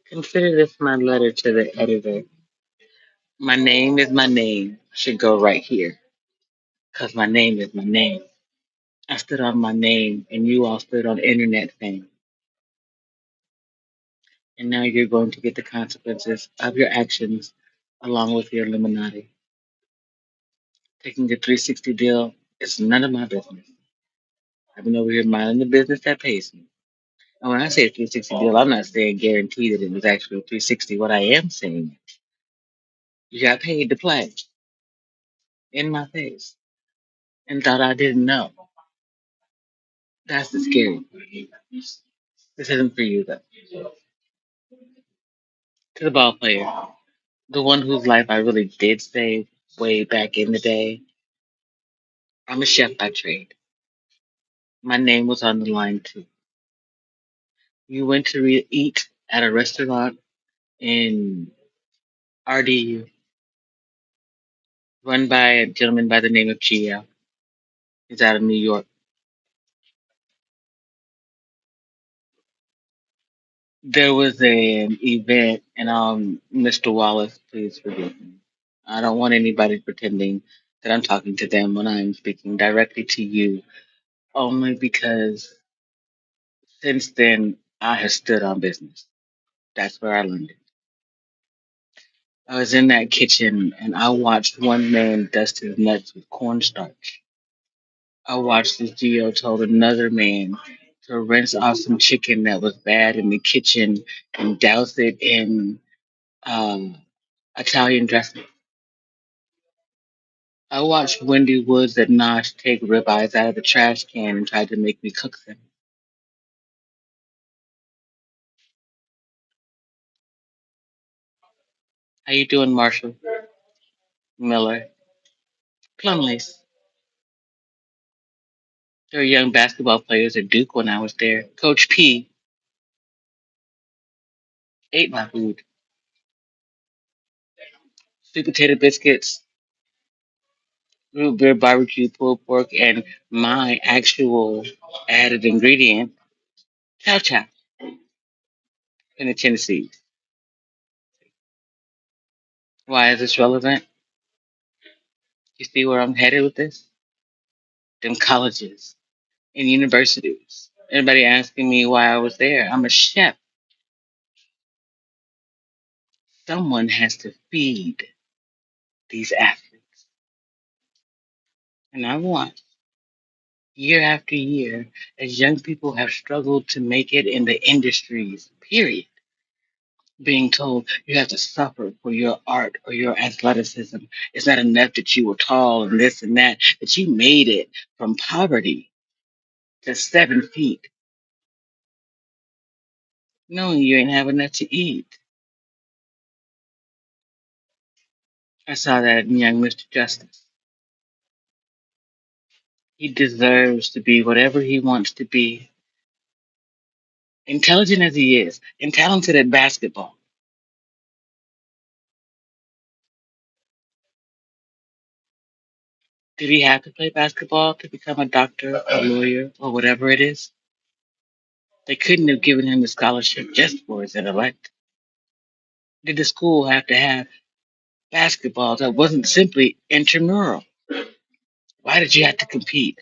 Consider this my letter to the editor. My name is my name should go right here. Because my name is my name. I stood on my name and you all stood on internet fame. And now you're going to get the consequences of your actions along with your Illuminati. Taking a 360 deal is none of my business. I've been over here minding the business that pays me. And when I say 360 deal, I'm not saying guarantee that it was actually 360. What I am saying, you got paid to play in my face and thought I didn't know. That's the scary part. This isn't for you though. To the ball player, the one whose life I really did save way back in the day, I'm a chef by trade. My name was on the line too. You went to eat at a restaurant in RDU, run by a gentleman by the name of Gio. He's out of New York. There was an event, and Mr. Wallace, please forgive me. I don't want anybody pretending that I'm talking to them when I'm speaking directly to you, only because since then I have stood on business. That's where I learned it. I was in that kitchen and I watched one man dust his nuts with cornstarch. I watched as Gio told another man to rinse off some chicken that was bad in the kitchen and douse it in um, Italian dressing. I watched Wendy Woods at Nosh take ribeyes out of the trash can and tried to make me cook them. How you doing, Marshall Miller? Plumleys. There were young basketball players at Duke when I was there. Coach P ate my food. Sweet potato biscuits, root beer barbecue pulled pork, and my actual added ingredient, chow chow in the Tennessee. Why is this relevant? You see where I'm headed with this? Them colleges and universities. Everybody asking me why I was there. I'm a chef. Someone has to feed these athletes. And I want, year after year, as young people have struggled to make it in the industries, period, being told you have to suffer for your art or your athleticism. It's not enough that you were tall and this and that you made it from poverty to 7 feet, knowing you ain't have enough to eat. I saw that in young Mr. Justice. He deserves to be whatever he wants to be, intelligent as he is, and talented at basketball. Did he have to play basketball to become a doctor, a lawyer, or whatever it is? They couldn't have given him the scholarship just for his intellect. Did the school have to have basketball that wasn't simply intramural? Why did you have to compete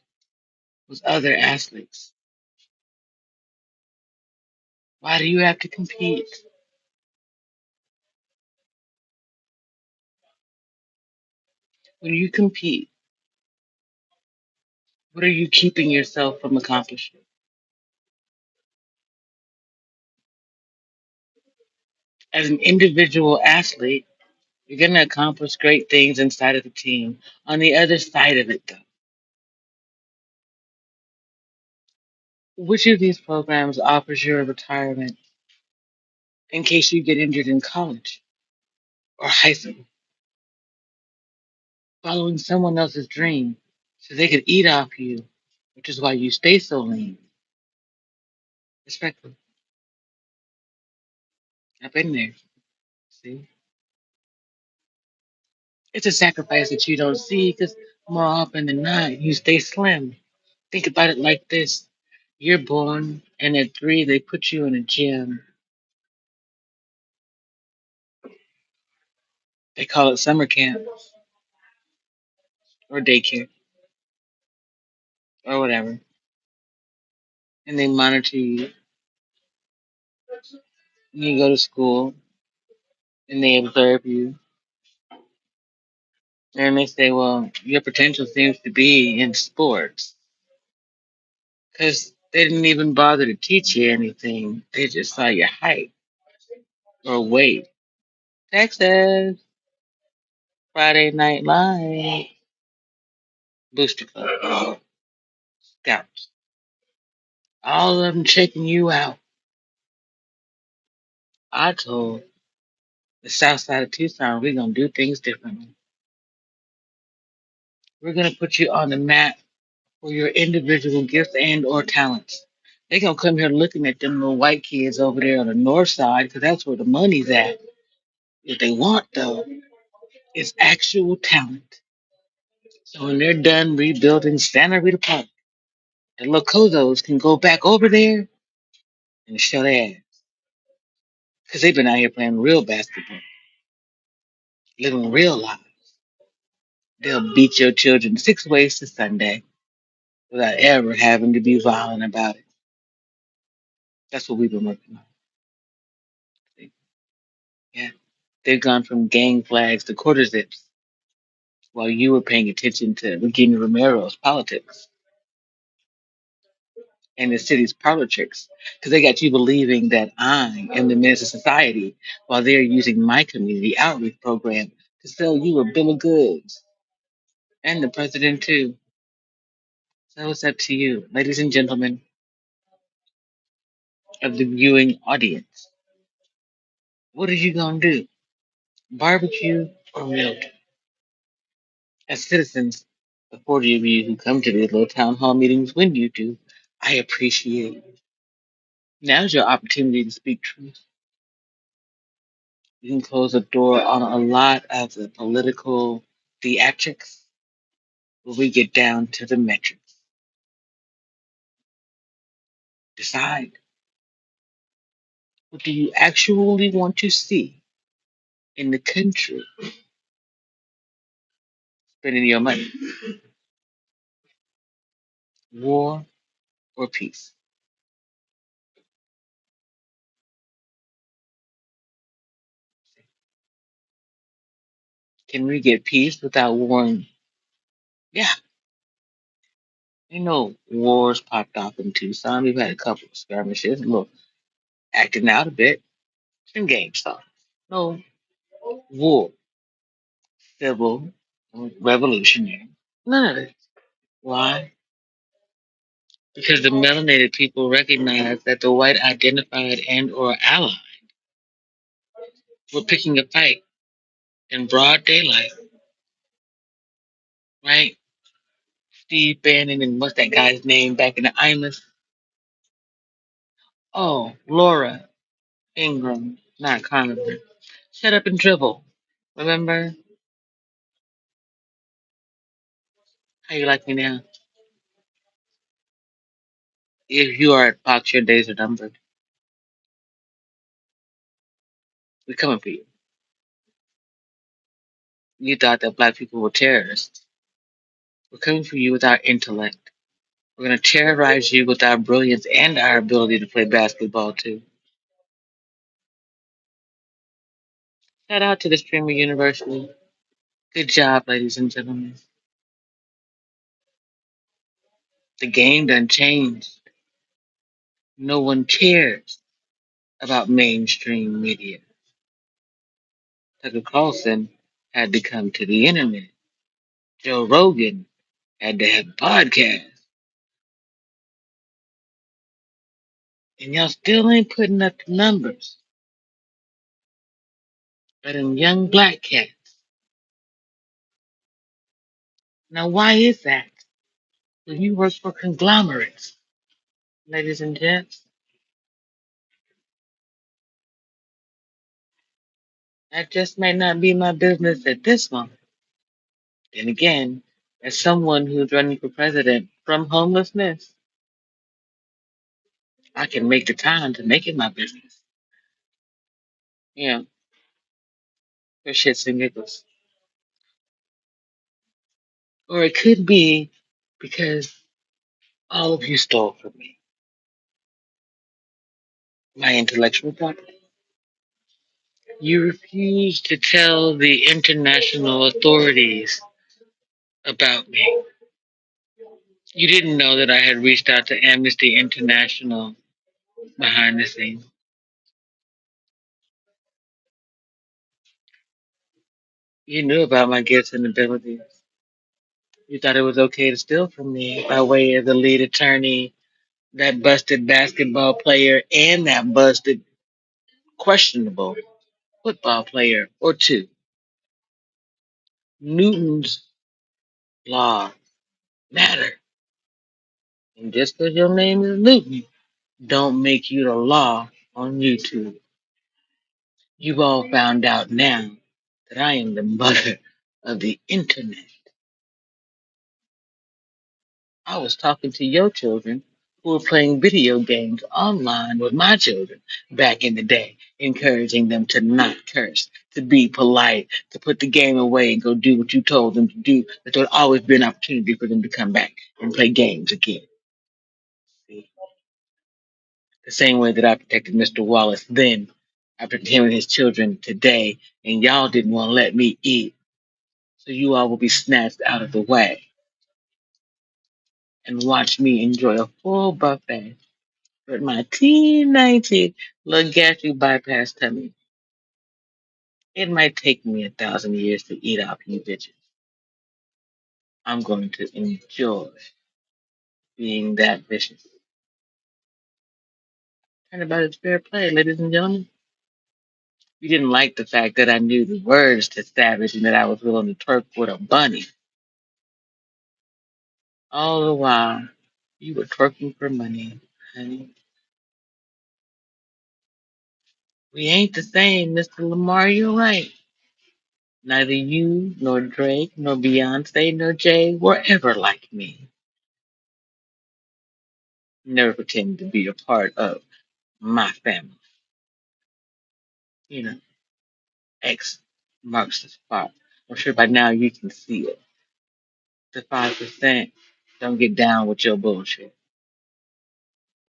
with other athletes? Why do you have to compete? When you compete, what are you keeping yourself from accomplishing? As an individual athlete, you're going to accomplish great things inside of the team. On the other side of it, though, which of these programs offers you a retirement in case you get injured in college or high school, following someone else's dream so they could eat off you, which is why you stay so lean? Respectfully, I've been there. See, it's a sacrifice that you don't see because more often than not, you stay slim. Think about it like this: you're born, and at 3, they put you in a gym They call it summer camp or daycare or whatever. And they monitor you. You go to school and they observe you. And they say, well, your potential seems to be in sports. Because they didn't even bother to teach you anything. They just saw your height or weight. Texas, Friday Night Live, Booster Club, Scouts. All of them checking you out. I told the South Side of Tucson, we're going to do things differently. We're going to put you on the map for your individual gifts and or talents. They going to come here looking at them little white kids over there on the north side because that's where the money's at. What they want, though, is actual talent. So when they're done rebuilding Santa Rita Park, the Locozos can go back over there and show their ass. Because they've been out here playing real basketball, living real life. They'll beat your children 6 ways to Sunday without ever having to be violent about it. That's what we've been working on. Yeah. They've gone from gang flags to quarter zips while you were paying attention to Regina Romero's politics and the city's parlor tricks. Because they got you believing that I am the menace of society while they're using my community outreach program to sell you a bill of goods and the president too. So it's up to you, ladies and gentlemen of the viewing audience. What are you going to do? Barbecue or milk? As citizens, the 40 of you who come to these little town hall meetings when you do, I appreciate it. Now's your opportunity to speak truth. You can close the door on a lot of the political theatrics when we get down to the metrics. Decide, what do you actually want to see in the country spending your money? War or peace? Can we get peace without warring? Yeah, you know, wars popped off in Tucson. We've had a couple of skirmishes, a little acting out a bit, some game stuff. No war, civil, revolutionary, none of it. Why? Because the melanated people recognize that the white identified and or ally were picking a fight in broad daylight, right? Steve Bannon and what's that guy's name back in the Islands? Oh, Laura Ingram, not Conover. Shut up and dribble. Remember how you like me now? If you are at Fox, your days are numbered. We're coming for you. You thought that black people were terrorists. We're coming for you with our intellect. We're going to terrorize you with our brilliance and our ability to play basketball, too. Shout out to the Streamer University. Good job, ladies and gentlemen. The game done changed. No one cares about mainstream media. Tucker Carlson had to come to the internet. Joe Rogan had to have a podcast. And y'all still ain't putting up the numbers. But them young black cats. Now, why is that? Well, you work for conglomerates, ladies and gents. That just may not be my business at this moment. Then again, as someone who's running for president from homelessness, I can make the time to make it my business. Yeah. for shits and giggles. Or it could be because all of you stole from me my intellectual property. You refused to tell the international authorities about me. You didn't know that I had reached out to Amnesty International behind the scenes. You knew about my gifts and abilities. You thought it was okay to steal from me by way of the lead attorney, that busted basketball player, and that busted questionable football player or two. Newton's law matter. And just because your name is Newton, don't make you the law on YouTube. You've all found out now that I am the mother of the internet. I was talking to your children who were playing video games online with my children back in the day, encouraging them to not curse, to be polite, to put the game away and go do what you told them to do. But there would always be an opportunity for them to come back and play games again. See? The same way that I protected Mr. Wallace then, I protect him and his children today, and y'all didn't want to let me eat. So you all will be snatched out of the way and watch me enjoy a full buffet with my teeny little gastric bypass tummy. It might take me 1,000 years to eat off you bitches. I'm going to enjoy being that vicious. Turnabout is fair play, ladies and gentlemen. You didn't like the fact that I knew the words to Savage and that I was willing to twerk with a bunny. All the while, you were twerking for money, honey. We ain't the same, Mr. Lamar, you're right. Neither you, nor Drake, nor Beyonce, nor Jay were ever like me. Never pretended to be a part of my family. You know, X marks the spot. I'm sure by now you can see it. The 5% don't get down with your bullshit.